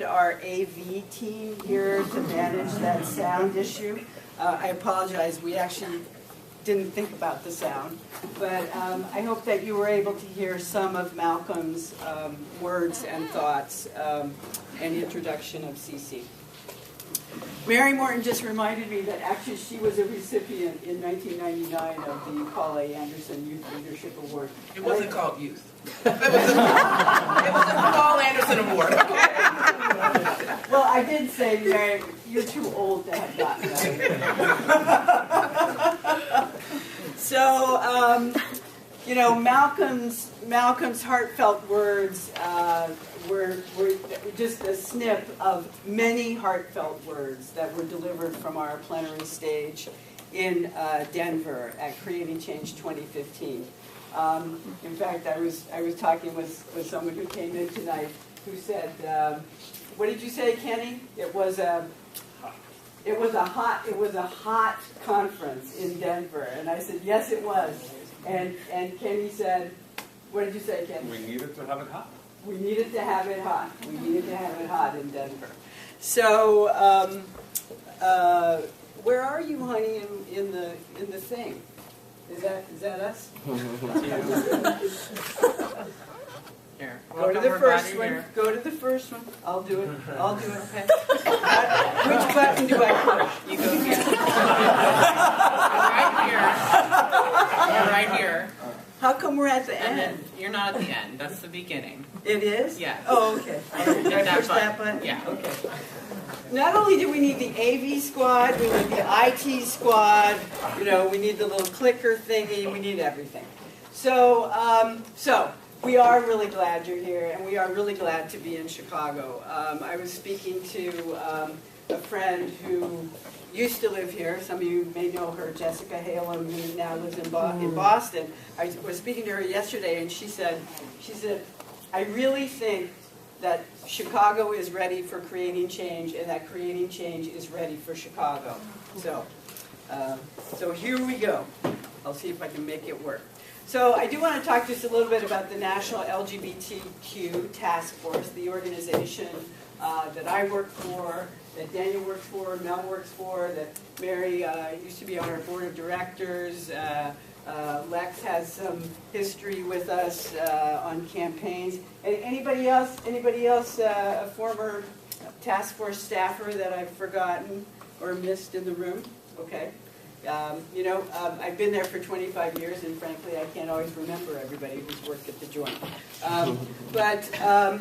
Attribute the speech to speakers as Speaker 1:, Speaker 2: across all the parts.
Speaker 1: Our AV team here to manage that sound issue. I apologize, we actually didn't think about the sound, but I hope that you were able to hear some of Malcolm's words and thoughts and introduction of CC. Mary Morton just reminded me that actually she was a recipient in 1999 of the Paul A. Anderson Youth Leadership Award.
Speaker 2: It wasn't called youth. It was a Paul Anderson Award.
Speaker 1: Well, I did say, Mary, you're too old to have gotten that. So, you know, Malcolm's heartfelt words were just a snip of many heartfelt words that were delivered from our plenary stage in Denver at Creating Change 2015. In fact, I was talking with someone who came in tonight who said, what did you say, Kenny? It was a hot conference in Denver, and I said, yes, it was. And Kenny said, what did you say, Kenny?
Speaker 3: We needed to have it hot.
Speaker 1: We needed to have it hot. We needed to have it hot in Denver. So, where are you, honey, in the thing? Is that us?
Speaker 2: Here.
Speaker 1: Go to the first one. Here. Go to the first one. I'll do it. I'll do it. Okay. Which button do I push?
Speaker 2: You go here. Right here. You're right here.
Speaker 1: How come we're at the
Speaker 2: And
Speaker 1: end?
Speaker 2: then you're not at the end. That's the beginning.
Speaker 1: It is?
Speaker 2: Yeah.
Speaker 1: Oh, okay. Did I push that button?
Speaker 2: Yeah.
Speaker 1: Okay. Not only do we need the AV squad, we need the IT squad, you know, we need the little clicker thingy, we need everything. So, we are really glad you're here, and we are really glad to be in Chicago. I was speaking to a friend who used to live here. Some of you may know her, Jessica Halem, who now lives in Boston. I was speaking to her yesterday, and she said, I really think that Chicago is ready for creating change, and that creating change is ready for Chicago. So here we go. I'll see if I can make it work. So I do want to talk just a little bit about the National LGBTQ Task Force, the organization that I work for, that Daniel works for, Mel works for, that Mary used to be on our board of directors. Lex has some history with us on campaigns. Anybody else? A former task force staffer that I've forgotten or missed in the room? Okay. You know, I've been there for 25 years, and frankly, I can't always remember everybody who's worked at the joint. But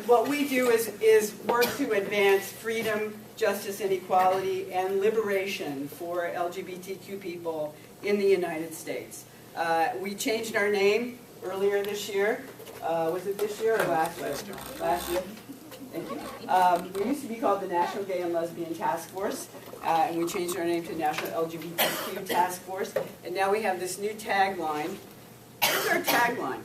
Speaker 1: what we do is work to advance freedom, justice, and equality, and liberation for LGBTQ people in the United States. We changed our name earlier this year. Was it this year or last year? Last year. Thank you. We used to be called the National Gay and Lesbian Task Force, and we changed our name to National LGBTQ Task Force. And now we have this new tagline. What's our tagline?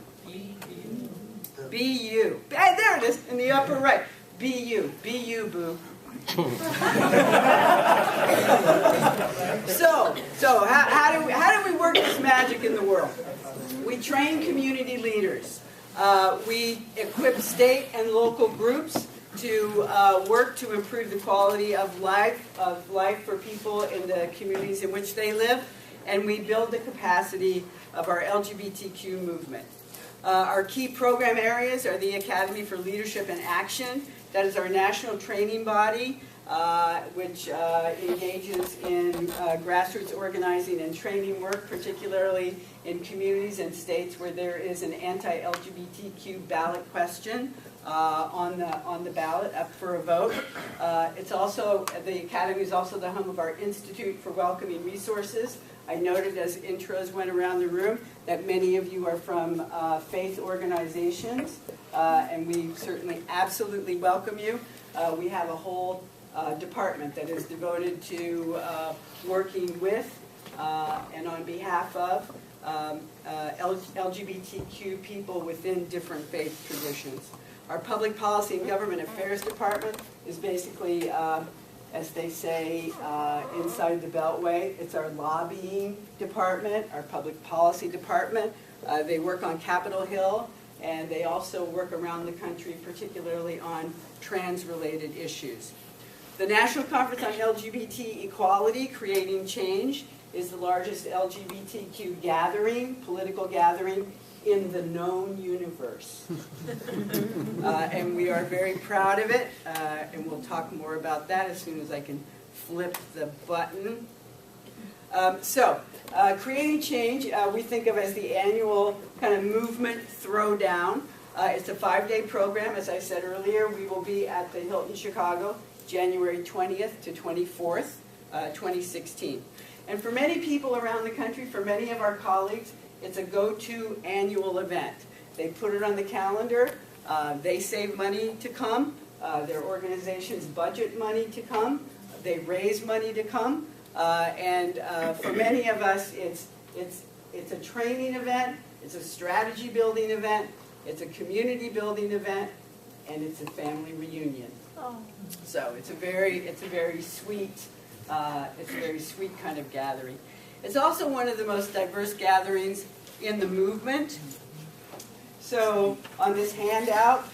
Speaker 1: Be you. Hey, there it is in the upper right. Be you. Be you, boo. So how do we work this magic in the world? We train community leaders. We equip state and local groups to work to improve the quality of life for people in the communities in which they live, and we build the capacity of our LGBTQ movement. Our key program areas are the Academy for Leadership and Action. That is our national training body, which engages in grassroots organizing and training work, particularly in communities and states where there is an anti-LGBTQ ballot question on the ballot up for a vote. It's also, the Academy is also the home of our Institute for Welcoming Resources. I noted as intros went around the room that many of you are from faith organizations, and we certainly absolutely welcome you. We have a whole department that is devoted to working with and on behalf of LGBTQ people within different faith traditions. Our Public Policy and Government Affairs Department is basically, as they say, inside the Beltway. It's our lobbying department, our public policy department. They work on Capitol Hill and they also work around the country, particularly on trans-related issues. The National Conference on LGBT Equality, Creating Change, is the largest LGBTQ gathering, political gathering, in the known universe. And we are very proud of it, and we'll talk more about that as soon as I can flip the button. Creating Change, we think of as the annual kind of movement throwdown. It's a 5-day program. As I said earlier, we will be at the Hilton Chicago, January 20th to 24th, 2016. And for many people around the country, for many of our colleagues, it's a go-to annual event. They put it on the calendar. They save money to come. Their organizations budget money to come. They raise money to come. For many of us, it's a training event. It's a strategy building event. It's a community building event, and it's a family reunion. Oh. So it's a very sweet kind of gathering. It's also one of the most diverse gatherings in the movement. So on this handout,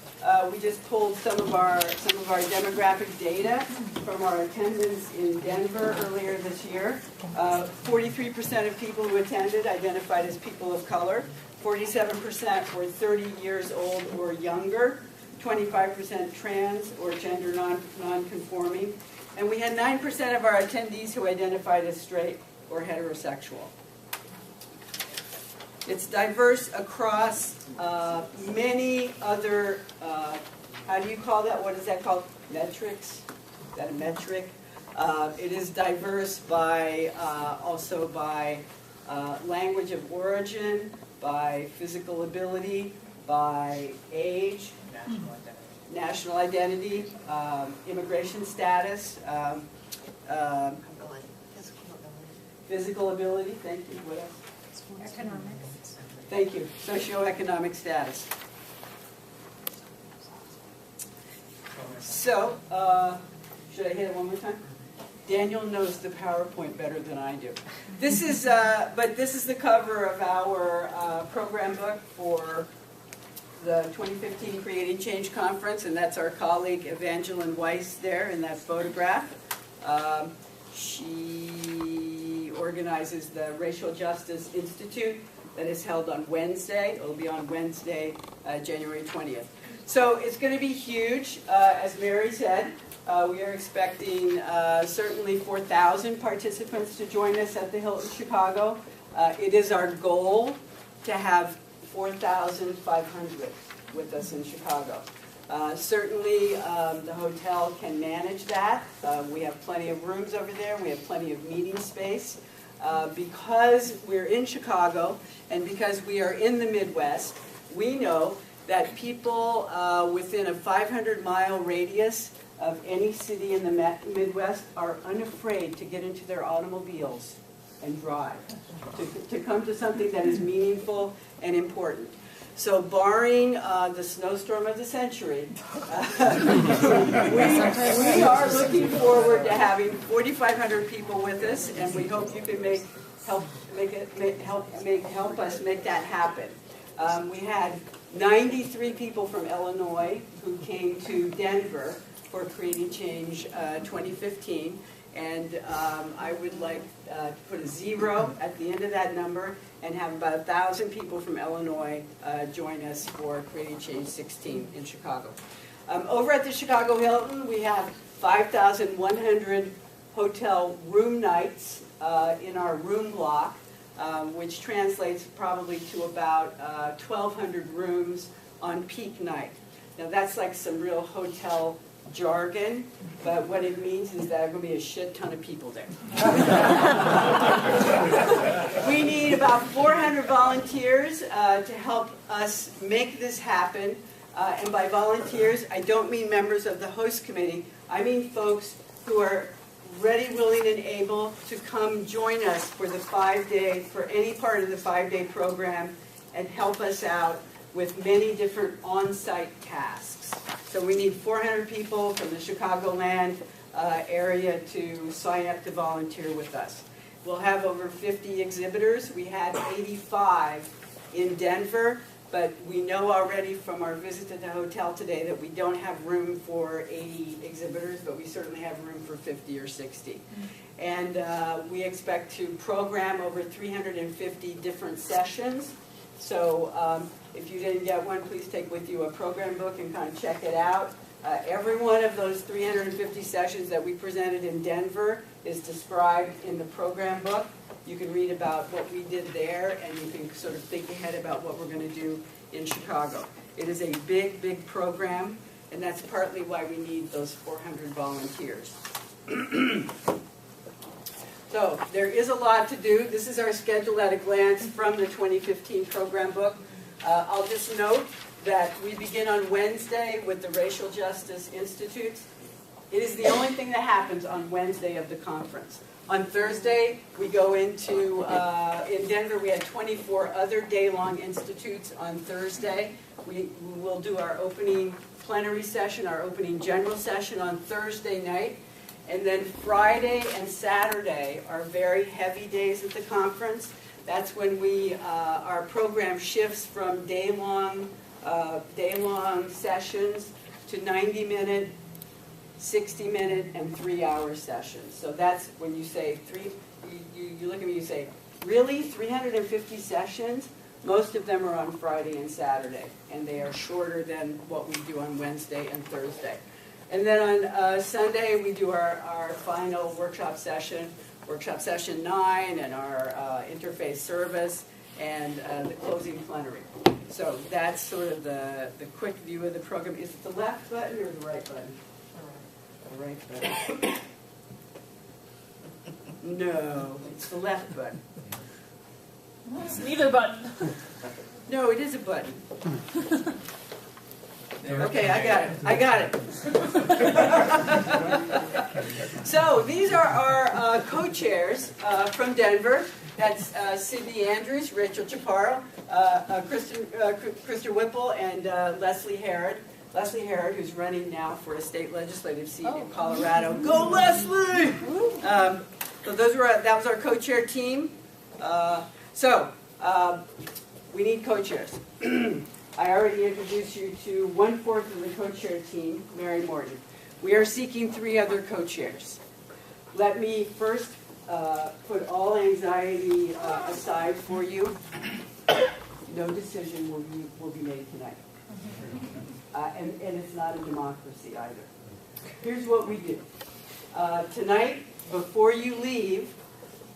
Speaker 1: we just pulled some of our demographic data from our attendance in Denver earlier this year. 43% of people who attended identified as people of color. 47% were 30 years old or younger. 25% trans or gender non-conforming. And we had 9% of our attendees who identified as straight or heterosexual. It's diverse across many other, how do you call that? What is that called? Metrics? Is that a metric? It is diverse by also by language of origin, by physical ability, by age, national identity, immigration status, physical ability, thank you, what else?
Speaker 3: Economics.
Speaker 1: Thank you, socioeconomic status. So, should I hit it one more time? Daniel knows the PowerPoint better than I do. This is the cover of our program book for the 2015 Creating Change Conference, and that's our colleague Evangeline Weiss there in that photograph. She organizes the Racial Justice Institute that is held on Wednesday. It will be on Wednesday, January 20th. So it's going to be huge. As Mary said, we are expecting certainly 4,000 participants to join us at the Hilton Chicago. It is our goal to have 4,500 with us in Chicago. Certainly, the hotel can manage that. We have plenty of rooms over there. We have plenty of meeting space. Because we're in Chicago and because we are in the Midwest, we know that people within a 500-mile radius of any city in the Midwest are unafraid to get into their automobiles and drive, to come to something that is meaningful and important. So barring the snowstorm of the century, we are looking forward to having 4,500 people with us, and we hope you can help us make that happen. We had 93 people from Illinois who came to Denver for Creating Change 2015. And I would like to put a 0 at the end of that number and have about 1,000 people from Illinois join us for Creating Change 16 in Chicago. Over at the Chicago Hilton, we have 5,100 hotel room nights in our room block, which translates probably to about 1,200 rooms on peak night. Now that's like some real hotel jargon, but what it means is that there are going to be a shit ton of people there. We need about 400 volunteers to help us make this happen. And by volunteers, I don't mean members of the host committee. I mean folks who are ready, willing, and able to come join us for the 5-day, for any part of the 5-day program, and help us out with many different on-site tasks. So we need 400 people from the Chicagoland area to sign up to volunteer with us. We'll have over 50 exhibitors. We had 85 in Denver. but we know already from our visit to the hotel today that we don't have room for 80 exhibitors, but we certainly have room for 50 or 60. And we expect to program over 350 different sessions. So if you didn't get one, please take with you a program book and kind of check it out. Every one of those 350 sessions that we presented in Denver is described in the program book. You can read about what we did there, and you can sort of think ahead about what we're going to do in Chicago. It is a big, big program, and that's partly why we need those 400 volunteers. So there is a lot to do. This is our schedule at a glance from the 2015 program book. I'll just note that we begin on Wednesday with the Racial Justice Institute. It is the only thing that happens on Wednesday of the conference. On Thursday, we go into, in Denver, we had 24 other day-long institutes on Thursday. We will do our opening plenary session, our opening general session on Thursday night. And then Friday and Saturday are very heavy days at the conference. That's when our program shifts from day-long sessions to 90-minute, 60-minute, and 3-hour sessions. So that's when you say you look at me, you say, really, 350 sessions? Most of them are on Friday and Saturday, and they are shorter than what we do on Wednesday and Thursday. And then on Sunday, we do our final workshop session 9, and our interfaith service, and the closing plenary. So that's sort of the quick view of the program. Is it the left button or the right button? The right button. No, it's the left button.
Speaker 3: It's neither button.
Speaker 1: No, it is a button. Okay, I got it. So these are our co-chairs from Denver. That's Sydney Andrews, Rachel Chaparro, Kristen Whipple, and Leslie Harrod. Leslie Harrod, who's running now for a state legislative seat in Colorado. Go Leslie! So that was our co-chair team. We need co-chairs. I already introduced you to 1/4 of the co-chair team, Mary Morten. We are seeking 3 other co-chairs. Let me first put all anxiety aside for you. No decision will be made tonight. And it's not a democracy either. Here's what we do. Tonight, before you leave,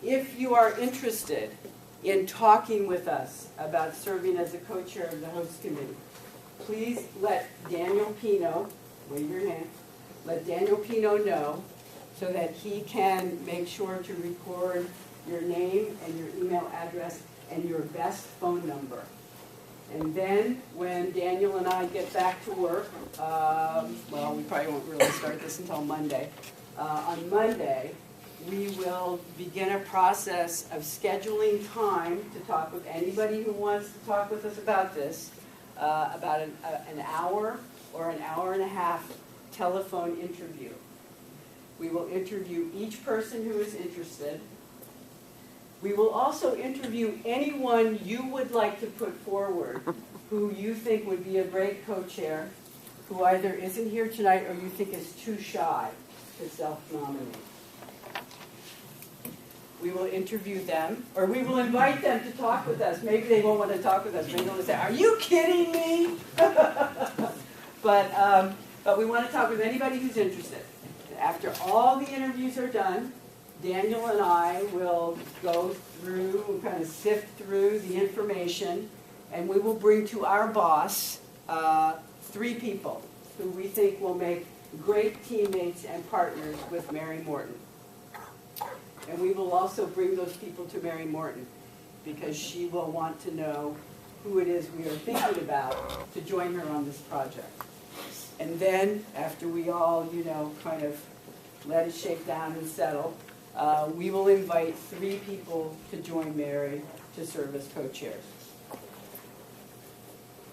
Speaker 1: if you are interested in talking with us about serving as a co-chair of the host committee, please let Daniel Pino, wave your hand, let Daniel Pino know so that he can make sure to record your name and your email address and your best phone number. And then when Daniel and I get back to work, well, we probably won't really start this until Monday. On Monday, we will begin a process of scheduling time to talk with anybody who wants to talk with us about this, about an hour or an hour and a half telephone interview. We will interview each person who is interested. We will also interview anyone you would like to put forward who you think would be a great co-chair, who either isn't here tonight or you think is too shy to self-nominate. We will interview them, or we will invite them to talk with us. Maybe they won't want to talk with us. Maybe they'll say, "Are you kidding me?" But we want to talk with anybody who's interested. After all the interviews are done, Daniel and I will go through, kind of sift through the information, and we will bring to our boss 3 people who we think will make great teammates and partners with Mary Morten. And we will also bring those people to Mary Morten because she will want to know who it is we are thinking about to join her on this project. And then, after we all, kind of let it shake down and settle, we will invite 3 people to join Mary to serve as co-chairs.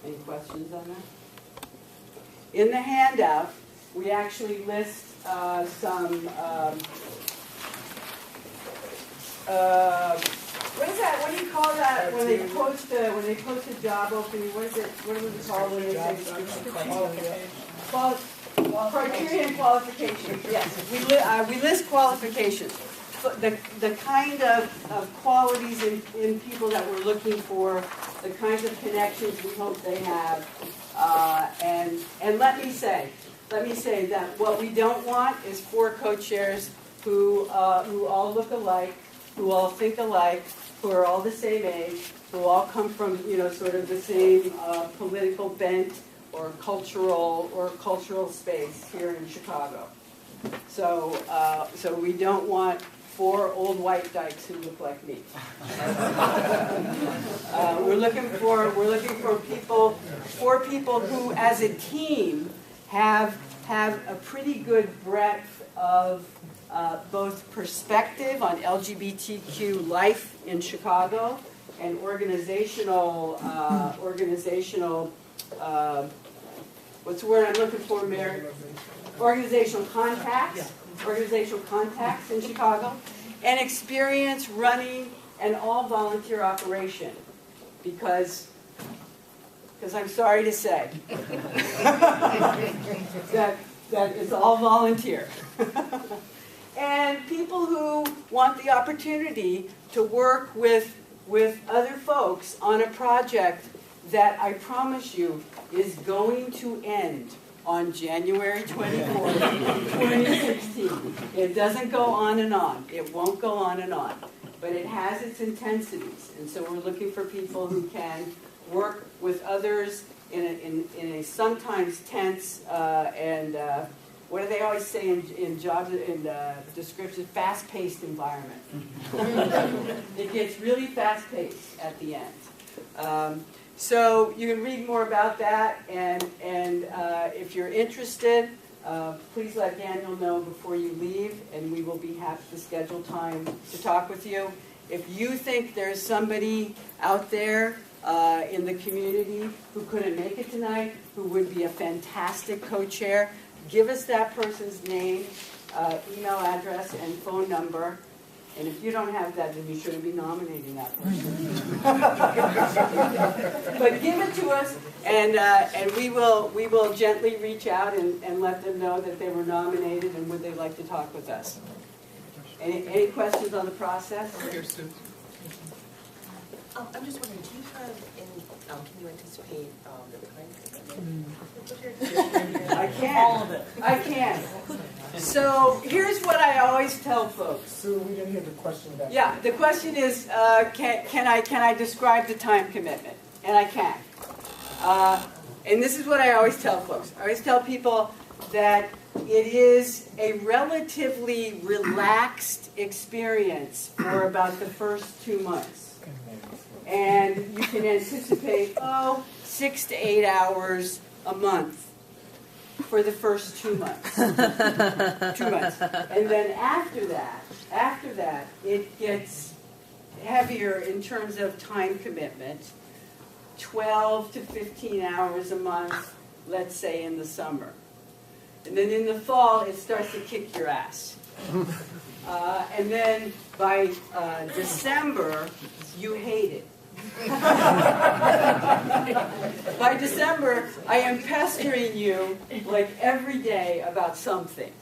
Speaker 1: Any questions on that? In the handout, we actually list some What is that? What do you call that when they post a job opening? What is it? What do we call when they say criteria and qualifications? Yes, we list qualifications. But the kind of qualities in people that we're looking for, the kinds of connections we hope they have, and let me say that what we don't want is 4 co-chairs who all look alike, who all think alike, who are all the same age, who all come from sort of the same political bent or cultural space here in Chicago. So we don't want 4 old white dykes who look like me. We're looking for four people who, as a team, have a pretty good breadth of both perspective on LGBTQ life in Chicago and organizational what's the word I'm looking for, Mary? Organizational contacts in Chicago, and experience running an all-volunteer operation, because I'm sorry to say that it's all volunteer. And people who want the opportunity to work with other folks on a project that I promise you is going to end on January 24th, 2016. It doesn't go on and on. It won't go on and on. But it has its intensities. And so we're looking for people who can work with others in a sometimes tense and what do they always say in jobs, in descriptions, fast-paced environment. It gets really fast-paced at the end. So you can read more about that, and if you're interested, please let Daniel know before you leave, and we will be happy to schedule time to talk with you. If you think there's somebody out there in the community who couldn't make it tonight, who would be a fantastic co-chair, give us that person's name, email address, and phone number. And if you don't have that, then you shouldn't be nominating that person. But give it to us, and we will gently reach out and let them know that they were nominated and would they like to talk with us. Any questions on the process?
Speaker 2: Here, Sue.
Speaker 4: I'm just wondering, do you have any, can you anticipate the time?
Speaker 1: I can. All of it. I can. So here's what I always tell folks.
Speaker 5: Sue, we didn't hear the question about.
Speaker 1: Yeah, the question is, can I describe the time commitment? And I can. And this is what I always tell folks. I always tell people that it is a relatively relaxed experience for about the first 2 months. And you can anticipate, 6 to 8 hours a month for the first 2 months. 2 months. And then after that, it gets heavier in terms of time commitment. 12 to 15 hours a month, let's say in the summer. And then in the fall, it starts to kick your ass. And then by December, you hate it. By December, I am pestering you like every day about something.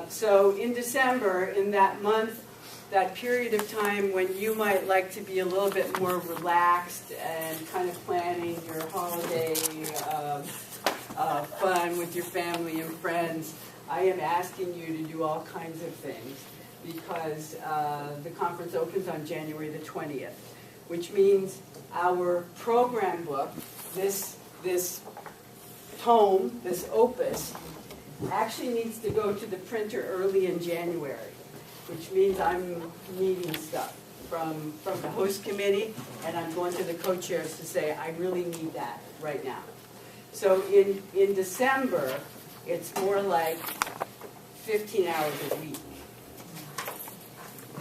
Speaker 1: So in December, in that month, that period of time when you might like to be a little bit more relaxed and kind of planning your holiday fun with your family and friends, I am asking you to do all kinds of things because the conference opens on January the 20th, which means our program book, this tome, this opus, actually needs to go to the printer early in January, which means I'm needing stuff from the host committee, and I'm going to the co-chairs to say, I really need that right now. So in December, it's more like 15 hours a week.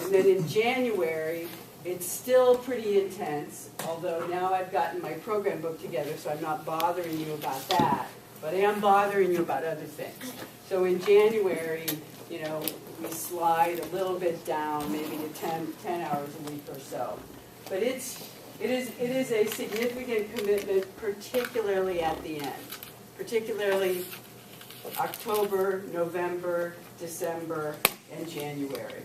Speaker 1: And then in January, it's still pretty intense, although now I've gotten my program book together, so I'm not bothering you about that, but I am bothering you about other things. So in January, we slide a little bit down, maybe to 10 hours a week or so. But it is a significant commitment, particularly at the end, particularly October, November, December, and January.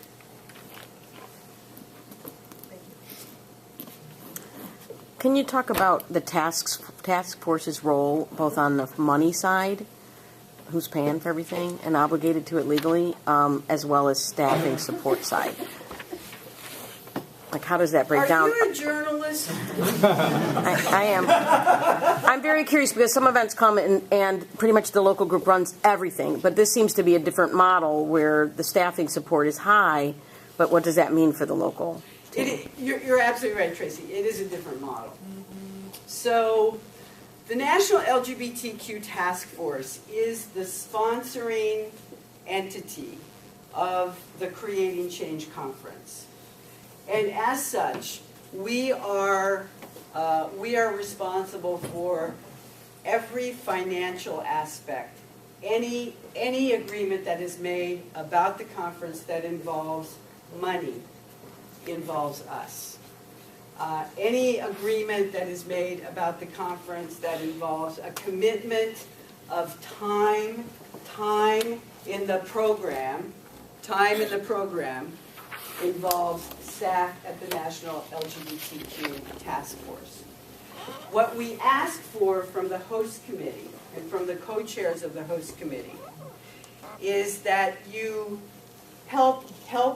Speaker 5: Can you talk about the task force's role, both on the money side, who's paying for everything and obligated to it legally, as well as staffing support side? Like, how does that break down?
Speaker 1: Are you a journalist?
Speaker 5: I am. I'm very curious because some events come and pretty much the local group runs everything, but this seems to be a different model where the staffing support is high, but what does that mean for the local team?
Speaker 1: You're absolutely right, Tracy. It is a different model. So the National LGBTQ Task Force is the sponsoring entity of the Creating Change Conference. And as such, we are responsible for every financial aspect, any agreement that is made about the conference that involves money involves us. Any agreement that is made about the conference that involves a commitment of time in the program involves staff at the National LGBTQ Task Force. What we ask for from the host committee and from the co-chairs of the host committee is that you help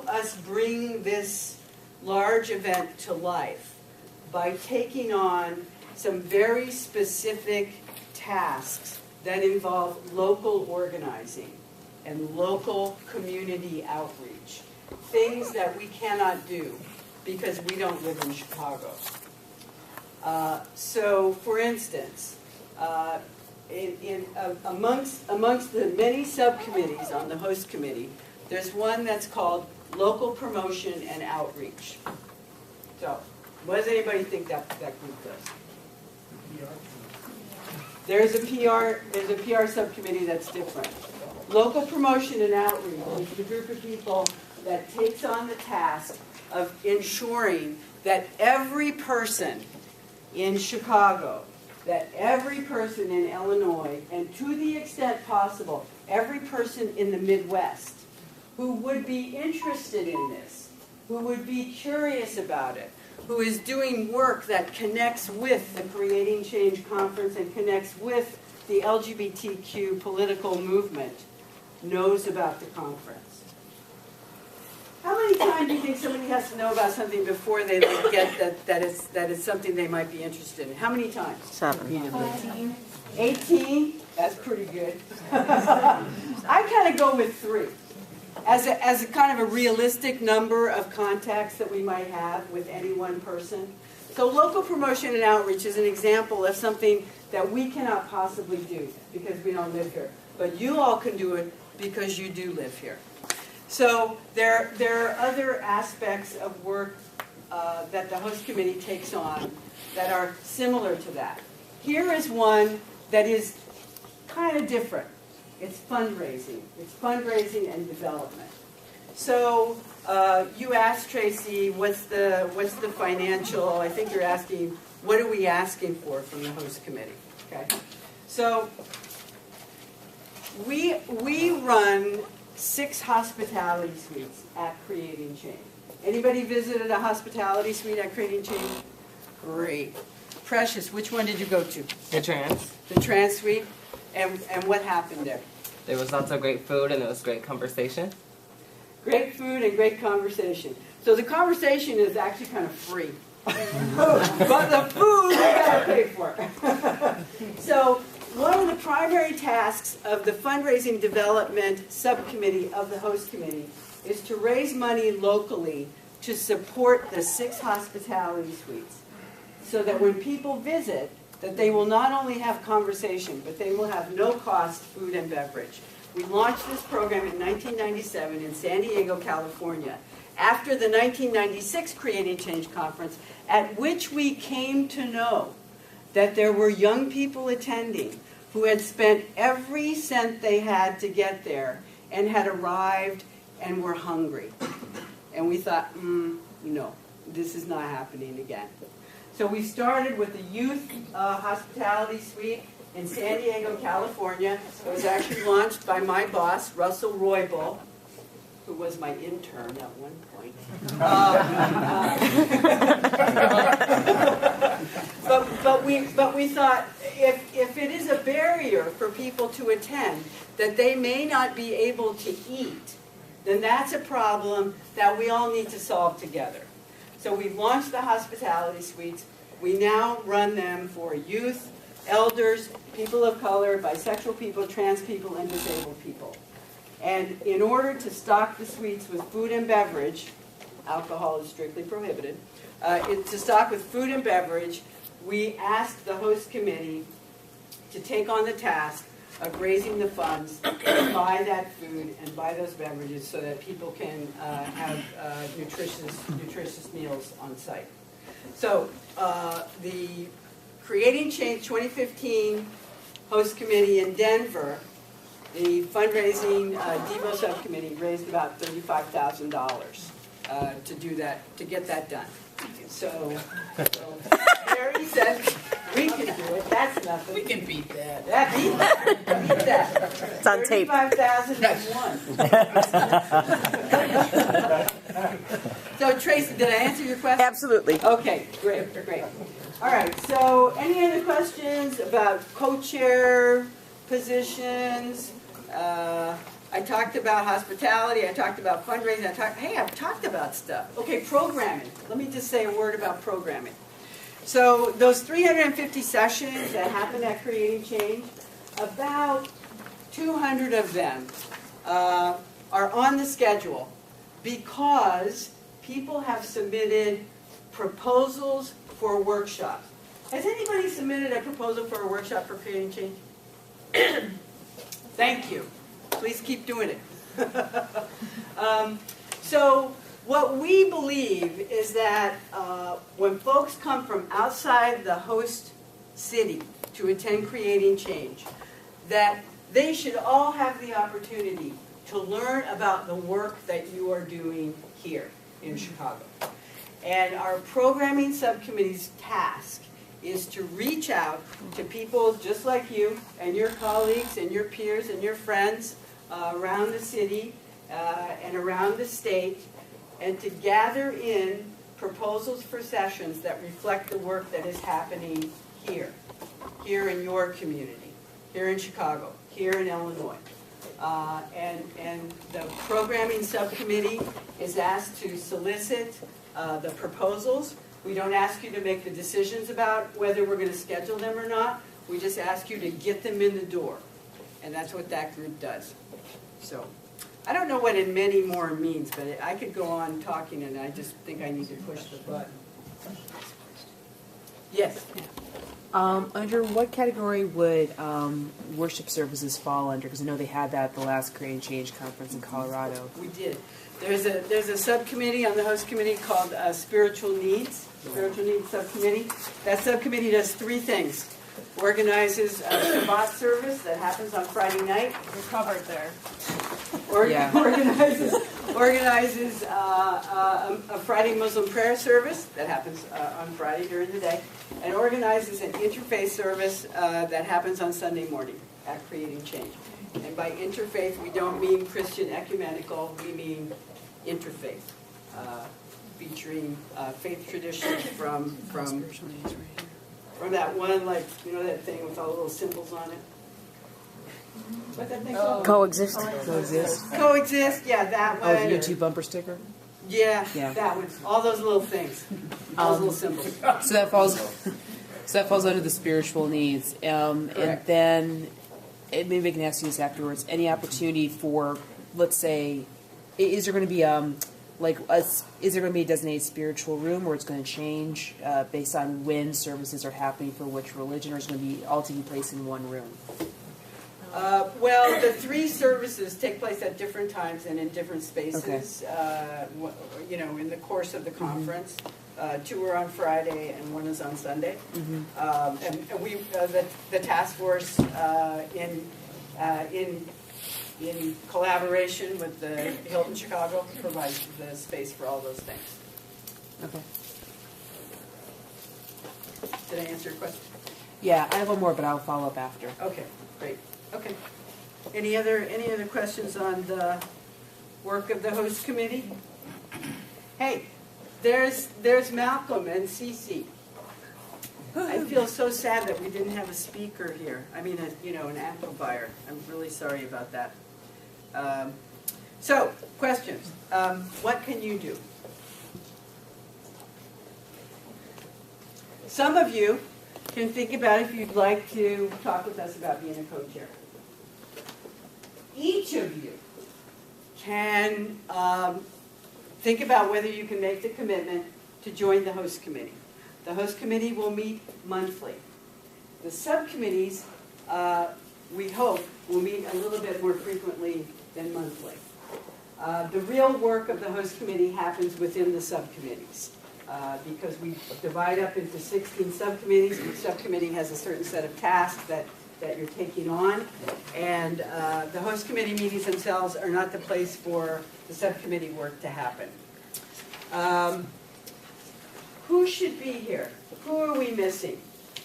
Speaker 1: us bring this large event to life by taking on some very specific tasks that involve local organizing and local community outreach. Things that we cannot do because we don't live in Chicago. So, for instance, amongst the many subcommittees on the host committee, there's one that's called Local Promotion and Outreach. So, what does anybody think that group does? There's a PR subcommittee that's different. Local Promotion and Outreach is the group of people that takes on the task of ensuring that every person in Chicago, that every person in Illinois, and to the extent possible, every person in the Midwest who would be interested in this, who would be curious about it, who is doing work that connects with the Creating Change Conference and connects with the LGBTQ political movement, knows about the conference. How many times do you think somebody has to know about something before they get that it's something they might be interested in? How many times?
Speaker 5: 7.
Speaker 1: 18? That's pretty good. I kind of go with 3. As a kind of a realistic number of contacts that we might have with any one person. So local promotion and outreach is an example of something that we cannot possibly do because we don't live here. But you all can do it because you do live here. So there are other aspects of work that the host committee takes on that are similar to that. Here is one that is kind of different. It's fundraising. It's fundraising and development. So you asked Tracy, what's the financial? I think you're asking, what are we asking for from the host committee? Okay. So we run 6 hospitality suites at Creating Change. Anybody visited a hospitality suite at Creating Change? Great. Precious, which one did you go to?
Speaker 6: The trans.
Speaker 1: The trans suite? And what happened there?
Speaker 6: There was lots of great food and it was great conversation.
Speaker 1: Great food and great conversation. So the conversation is actually kind of free. But the food, you gotta pay for. So one of the primary tasks of the fundraising development subcommittee of the host committee is to raise money locally to support the 6 hospitality suites so that when people visit, that they will not only have conversation, but they will have no-cost food and beverage. We launched this program in 1997 in San Diego, California, after the 1996 Creating Change Conference, at which we came to know that there were young people attending who had spent every cent they had to get there and had arrived and were hungry. And we thought, no, this is not happening again. So we started with the youth hospitality suite in San Diego, California. It was actually launched by my boss, Russell Roybal, who was my intern at one point. But we thought if it is a barrier for people to attend, that they may not be able to eat, then that's a problem that we all need to solve together. So we've launched the hospitality suites. We now run them for youth, elders, people of color, bisexual people, trans people, and disabled people. And in order to stock the suites with food and beverage, alcohol is strictly prohibited, to stock with food and beverage, we asked the host committee to take on the task of raising the funds to buy that food and buy those beverages so that people can have nutritious meals on site. So the Creating Change 2015 host committee in Denver, the fundraising Devo subcommittee raised about $35,000 to do that, to get that done. So Mary said, we can do it. That's nothing.
Speaker 2: We can beat that.
Speaker 1: Beat that.
Speaker 5: It's on tape.
Speaker 1: 35,001. So Tracy, did I answer your question?
Speaker 5: Absolutely.
Speaker 1: Okay, great. All right, so any other questions about co-chair positions? I talked about hospitality, I talked about fundraising, I've talked about stuff. Okay, programming. Let me just say a word about programming. So those 350 sessions that happen at Creating Change, about 200 of them are on the schedule because people have submitted proposals for workshops. Has anybody submitted a proposal for a workshop for Creating Change? Thank you. Please keep doing it. So what we believe is that when folks come from outside the host city to attend Creating Change, that they should all have the opportunity to learn about the work that you are doing here in Chicago. And our programming subcommittee's task is to reach out to people just like you and your colleagues and your peers and your friends around the city and around the state, and to gather in proposals for sessions that reflect the work that is happening here in your community, here in Chicago, here in Illinois. And the programming subcommittee is asked to solicit the proposals. We don't ask you to make the decisions about whether we're going to schedule them or not. We just ask you to get them in the door. And that's what that group does. So I don't know what "in many more" means, but I could go on talking, and I just think I need to push the button. Yes?
Speaker 7: Under what category would worship services fall under? Because I know they had that at the last Creating Change conference in Colorado.
Speaker 1: We did. There's a subcommittee on the host committee called Spiritual Needs Subcommittee. That subcommittee does three things. Organizes a Shabbat service that happens on Friday night.
Speaker 3: You're covered there.
Speaker 1: Organizes a Friday Muslim prayer service that happens on Friday during the day, and organizes an interfaith service that happens on Sunday morning at Creating Change. And by interfaith, we don't mean Christian ecumenical, we mean interfaith, featuring faith traditions from that one, like, you know, that thing with all the little symbols on it? What's that thing called?
Speaker 5: Coexist.
Speaker 1: Coexist, yeah, that one.
Speaker 7: Oh, the YouTube bumper sticker?
Speaker 1: Yeah,
Speaker 7: Yeah.
Speaker 1: that one. All those little things. Those little symbols.
Speaker 7: So that falls under the spiritual needs. And then, maybe we can ask you this afterwards, any opportunity for, let's say, is there going to be is there going to be a designated spiritual room, or it's going to change based on when services are happening for which religion, or is it going to be all taking place in one room?
Speaker 1: Well, the three services take place at different times and in different spaces, you know, in the course of the conference. Two are on Friday and one is on Sunday. And we, the task force, in collaboration with the Hilton Chicago, provides the space for all those things.
Speaker 7: Okay.
Speaker 1: Did I answer your question?
Speaker 7: Yeah, I have one more, but I'll follow up after.
Speaker 1: Okay, great, okay. Any other questions on the work of the host committee? Hey, there's Malcolm and Cece. I feel so sad that we didn't have a speaker here. I mean, an amplifier. I'm really sorry about that. So, questions. What can you do? Some of you can think about if you'd like to talk with us about being a co-chair. Each of you can think about whether you can make the commitment to join the host committee. The host committee will meet monthly. The subcommittees, we hope, will meet a little bit more frequently than monthly. The real work of the host committee happens within the subcommittees. Because we divide up into 16 subcommittees. Each subcommittee has a certain set of tasks that you're taking on. And the host committee meetings themselves are not the place for the subcommittee work to happen. Who should be here? Who are we missing?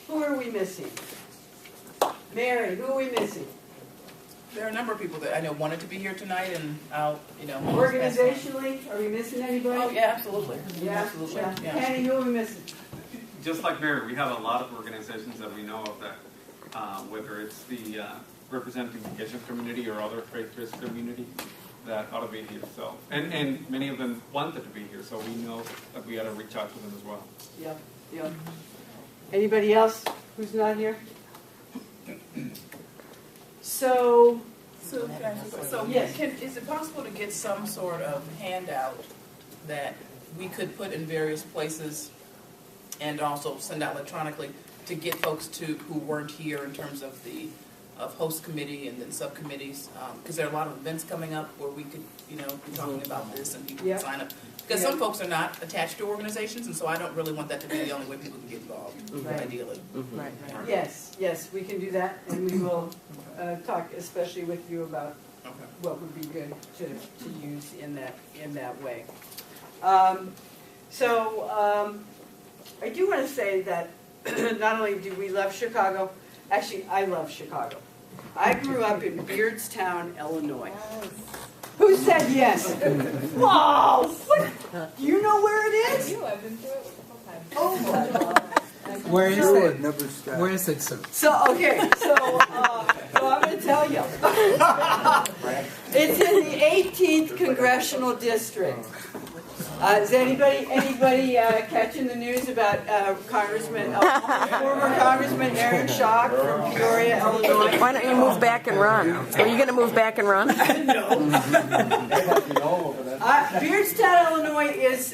Speaker 1: Who are we missing? Mary, who are we missing?
Speaker 2: There are a number of people that I know wanted to be here tonight, and I'll,
Speaker 1: Organizationally, are we missing anybody?
Speaker 2: Oh, yeah, absolutely.
Speaker 1: Yeah,
Speaker 2: Absolutely.
Speaker 1: yeah.
Speaker 2: Yeah.
Speaker 1: Kenny, who are we missing?
Speaker 8: Just like Mary, we have a lot of organizations that we know of that, whether it's the representing the Asian community or other faith-based community, that ought to be here. So, and many of them wanted to be here, so we know that we ought to reach out to them as well.
Speaker 1: Yep, yep. Anybody else who's not here? So, yes.
Speaker 2: Is it possible to get some sort of handout that we could put in various places and also send out electronically to get folks who weren't here in terms of the host committee and then subcommittees? Because there are a lot of events coming up where we could, be talking about this and people can sign up. Because some folks are not attached to organizations, and so I don't really want that to be the only way people can get involved, ideally.
Speaker 7: Right.
Speaker 1: Yes, we can do that, and we will talk especially with you about
Speaker 2: Okay.
Speaker 1: what would be good to use in that way. I do want to say that not only do we love Chicago, actually I love Chicago. I grew up in Beardstown, Illinois. Who said yes? Wow! What? Do you know where it is?
Speaker 3: I've been through it a couple times.
Speaker 1: Oh my God.
Speaker 9: Where is
Speaker 1: So-
Speaker 9: it? Where is it, sir?
Speaker 1: So I'm going to tell you. It's in the 18th Congressional District. Is anybody catching the news about former Congressman Aaron Schock from Peoria, Illinois?
Speaker 5: Why don't you move back and run? Are you going to move back and run?
Speaker 1: Beardstown, Illinois is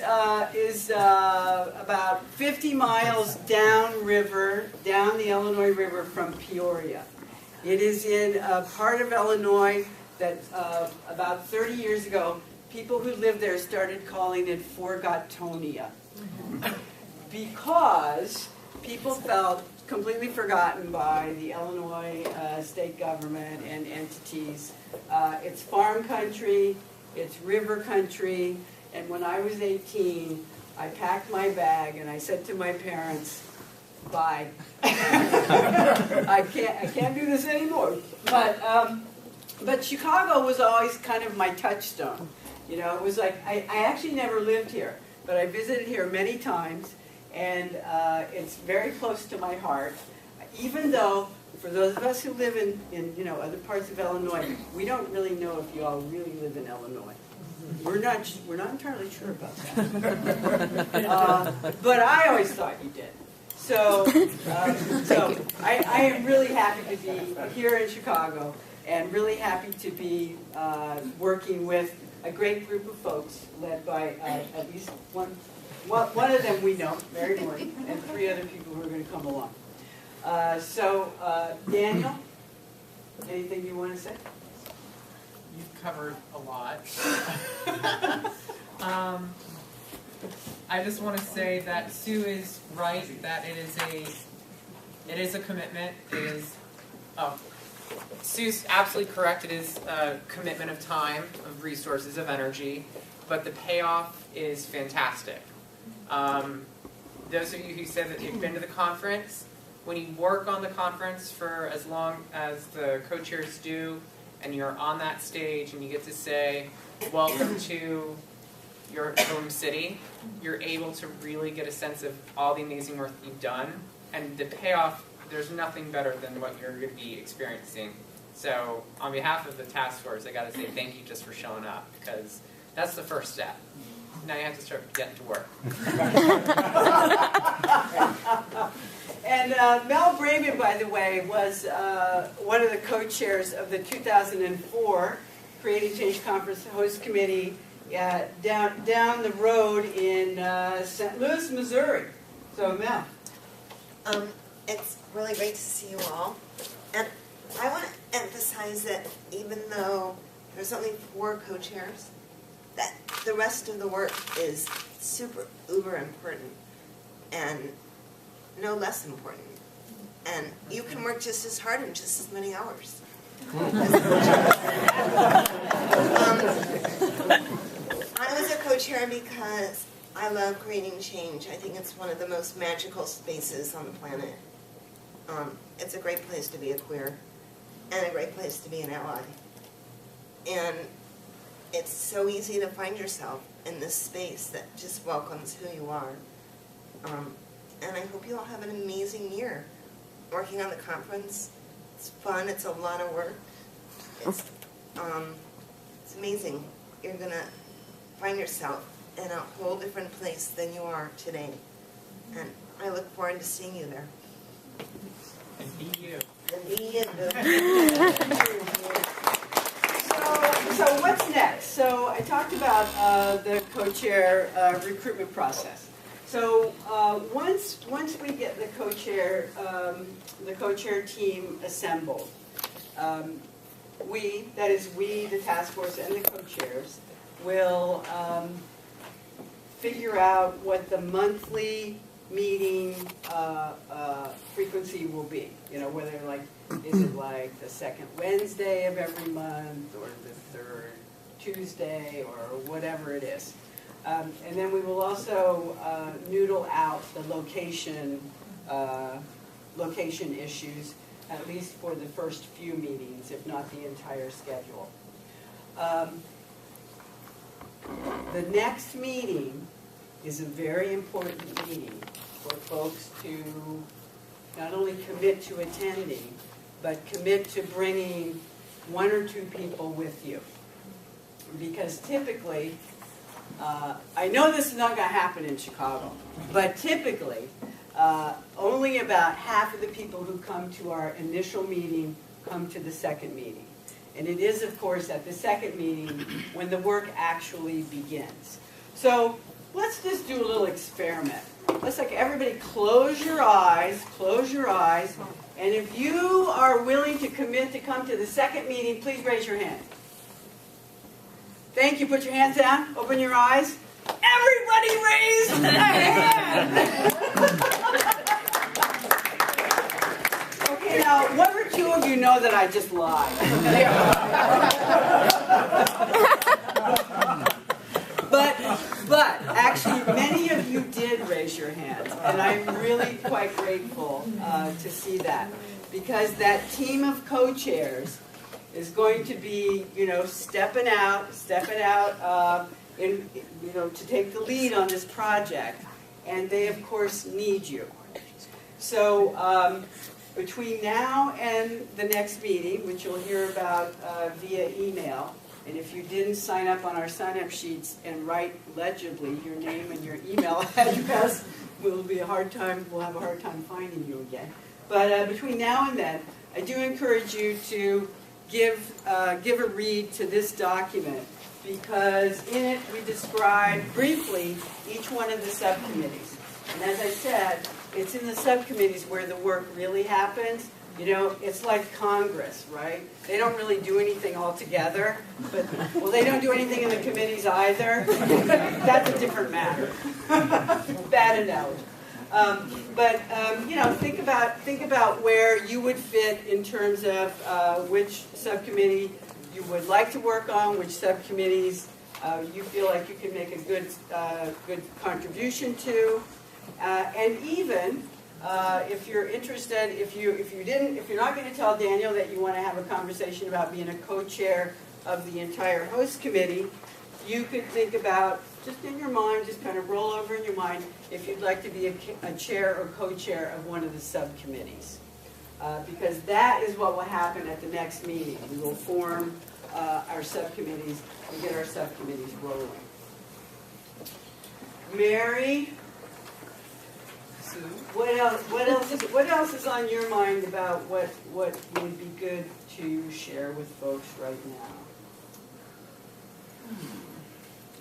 Speaker 1: about 50 miles down the Illinois River from Peoria. It is in a part of Illinois that about 30 years ago, people who lived there started calling it Forgotonia because people felt completely forgotten by the Illinois state government and entities. It's farm country, it's river country, and when I was 18, I packed my bag and I said to my parents, bye. I can't do this anymore. But Chicago was always kind of my touchstone. It was like, I actually never lived here, but I visited here many times, and it's very close to my heart, even though, for those of us who live in other parts of Illinois, we don't really know if you all really live in Illinois. We're not entirely sure about that. But I always thought you did. So I am really happy to be here in Chicago, and really happy to be working with a great group of folks led by at least one of them we know, Mary Morten, and 3 other people who are going to come along. Daniel, anything you want to say?
Speaker 10: You've covered a lot. I just want to say that Sue is right, that it is a commitment. Sue's absolutely correct. It is a commitment of time, of resources, of energy, but the payoff is fantastic. Those of you who said that you've been to the conference, when you work on the conference for as long as the co-chairs do, and you're on that stage and you get to say, welcome to your home city, you're able to really get a sense of all the amazing work you've done. And the payoff, there's nothing better than what you're going to be experiencing. So on behalf of the task force, I got to say thank you just for showing up, because that's the first step. Now you have to start getting to work.
Speaker 1: And Mel Braman, by the way, was one of the co-chairs of the 2004 Creating Change Conference Host Committee down the road in St. Louis, Missouri. So, Mel.
Speaker 11: It's really great to see you all. And I want to emphasize that even though there's only 4 co-chairs, that the rest of the work is super uber important and no less important. And you can work just as hard in just as many hours. I was a co-chair because I love creating change. I think it's one of the most magical spaces on the planet. It's a great place to be a queer and a great place to be an ally. And it's so easy to find yourself in this space that just welcomes who you are. And I hope you all have an amazing year working on the conference. It's fun. It's a lot of work. It's amazing. You're going to find yourself in a whole different place than you are today. And I look forward to seeing you there.
Speaker 10: And be you.
Speaker 11: And be you.
Speaker 1: So what's next? So I talked about the co-chair recruitment process. So once we get the co-chair team assembled, we, the task force and the co-chairs, will figure out what the monthly meeting frequency will be. You know, whether is it like the second Wednesday of every month, or the third Tuesday, or whatever it is. And then we will also noodle out the location issues, at least for the first few meetings, if not the entire schedule. The next meeting is a very important meeting for folks to not only commit to attending, but commit to bringing 1 or 2 people with you. Because typically, I know this is not going to happen in Chicago, but typically, only about half of the people who come to our initial meeting come to the second meeting. And it is, of course, at the second meeting when the work actually begins. So let's just do a little experiment. Let's everybody close your eyes, and if you are willing to commit to come to the second meeting, please raise your hand. Thank you. Put your hands down. Open your eyes. Everybody raise a hand. Okay, now 1 or 2 of you know that I just lied. But actually, many of you did raise your hands, and I'm really quite grateful to see that, because that team of co-chairs is going to be, stepping out, to take the lead on this project, and they of course need you. So between now and the next meeting, which you'll hear about via email, and if you didn't sign up on our sign-up sheets and write legibly your name and your email address, we'll have a hard time finding you again. But between now and then, I do encourage you to give a read to this document, because in it we describe briefly each one of the subcommittees. And as I said, it's in the subcommittees where the work really happens. It's like Congress, right? They don't really do anything all together, but, they don't do anything in the committees either. That's a different matter. Bad analogy. Think about where you would fit in terms of which subcommittee you would like to work on, which subcommittees you feel like you can make a good contribution to. And even if you're interested, if you're not going to tell Daniel that you want to have a conversation about being a co-chair of the entire host committee, you could think about, just in your mind, just kind of roll over in your mind, if you'd like to be a chair or co-chair of one of the subcommittees. Because that is what will happen at the next meeting. We will form our subcommittees and get our subcommittees rolling. Mary, what else is on your mind about what would be good to share with folks right now?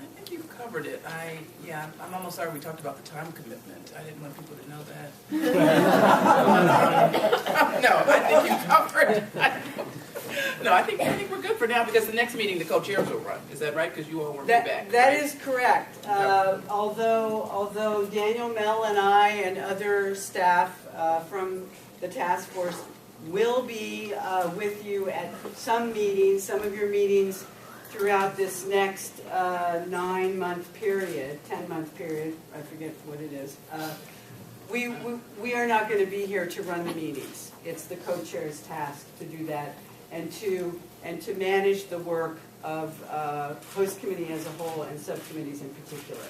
Speaker 2: I think you've covered it. I'm almost sorry we talked about the time commitment. I didn't want people to know that. No, I think you covered it. No, I think we're good for now because the next meeting the co-chairs will run. Is that right? Because you all won't be back.
Speaker 1: That is correct. Although Daniel, Mel, and I and other staff from the task force will be with you at some meetings, some of your meetings throughout this next 9-month period, 10-month period, I forget what it is. We are not going to be here to run the meetings. It's the co-chair's task to do that and to manage the work of host committee as a whole and subcommittees in particular.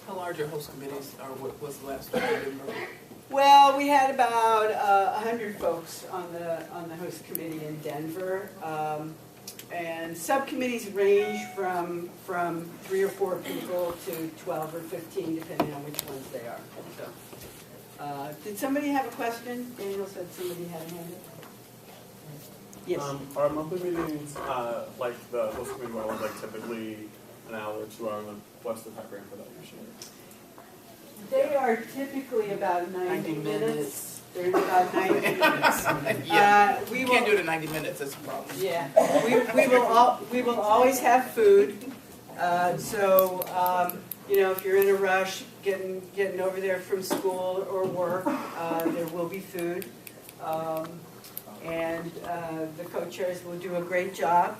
Speaker 2: How large are host committees, or what was the last one?
Speaker 1: Well, we had about 100 folks on the host committee in Denver. And subcommittees range from 3 or 4 people to 12 or 15, depending on which ones they are. So, did somebody have a question? Daniel said somebody had a hand up. Yes.
Speaker 12: Are monthly meetings like the host committee one, like typically an hour or 2 hours? What's the time frame for that usually?
Speaker 1: They are typically about 90 minutes. They're about 90 minutes.
Speaker 2: We can't do it in 90 minutes. That's a problem.
Speaker 1: Yeah, we will always have food. If you're in a rush, getting over there from school or work, there will be food. And the co-chairs will do a great job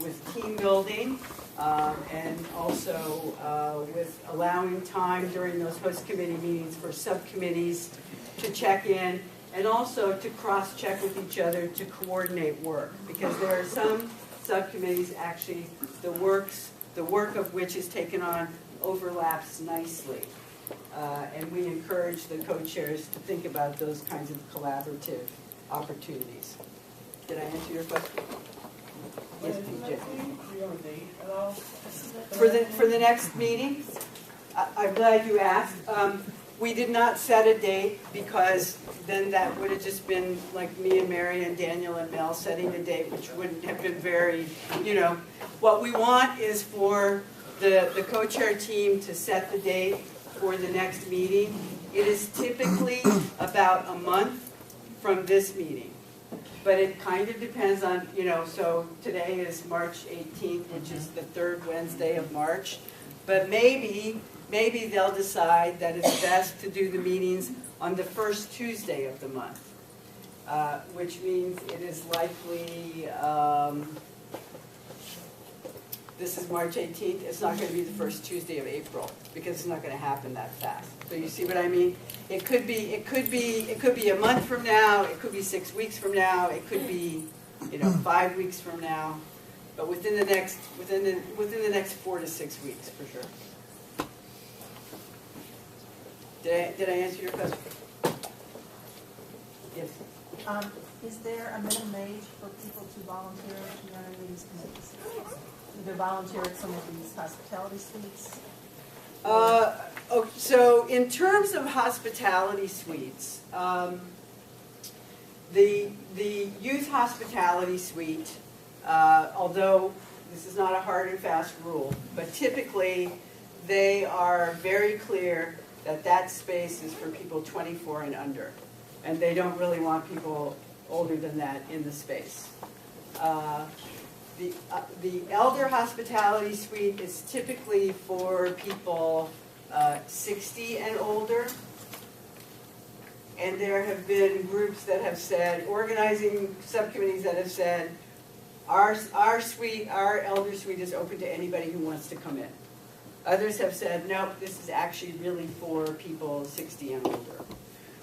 Speaker 1: with team building and also with allowing time during those host committee meetings for subcommittees to check in and also to cross-check with each other to coordinate work. Because there are some subcommittees actually, the work of which is taken on overlaps nicely. And we encourage the co-chairs to think about those kinds of collaborative opportunities. Did I answer your question? Yes, PJ. For the next meeting, I'm glad you asked. We did not set a date because then that would have just been like me and Mary and Daniel and Mel setting a date, which wouldn't have been very, What we want is for the co-chair team to set the date for the next meeting. It is typically about a month from this meeting. But it kind of depends on, so today is March 18th, which is the 3rd Wednesday of March. But maybe they'll decide that it's best to do the meetings on the first Tuesday of the month, which means it is likely, this is March 18th, it's not going to be the first Tuesday of April, because it's not going to happen that fast. So you see what I mean? It could be a month from now, it could be 6 weeks from now, it could be, 5 weeks from now, but within the next 4 to 6 weeks for sure. Did I answer your question? Yes.
Speaker 13: Is there a minimum age for people to volunteer to run any of these committees? Either volunteer at some of these hospitality suites?
Speaker 1: So in terms of hospitality suites, the youth hospitality suite, although this is not a hard and fast rule, but typically they are very clear that space is for people 24 and under, and they don't really want people older than that in the space. The elder hospitality suite is typically for people 60 and older, and there have been groups that have said, organizing subcommittees that have said, Our suite, our elder suite is open to anybody who wants to come in. Others have said, nope, this is actually really for people 60 and older.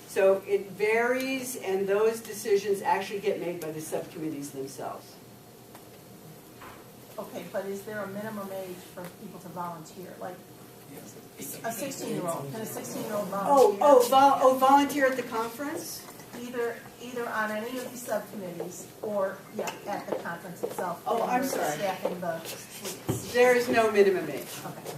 Speaker 1: So it varies, and those decisions actually get made by the subcommittees themselves.
Speaker 13: Okay, but is there a minimum age for people to volunteer? Like a 16-year-old, can a 16-year-old volunteer?
Speaker 1: Volunteer at the conference?
Speaker 13: Either on any of the subcommittees or, at the conference itself.
Speaker 1: Oh, I'm sorry.
Speaker 13: Staffing the suites.
Speaker 1: There is no minimum age.
Speaker 13: Okay.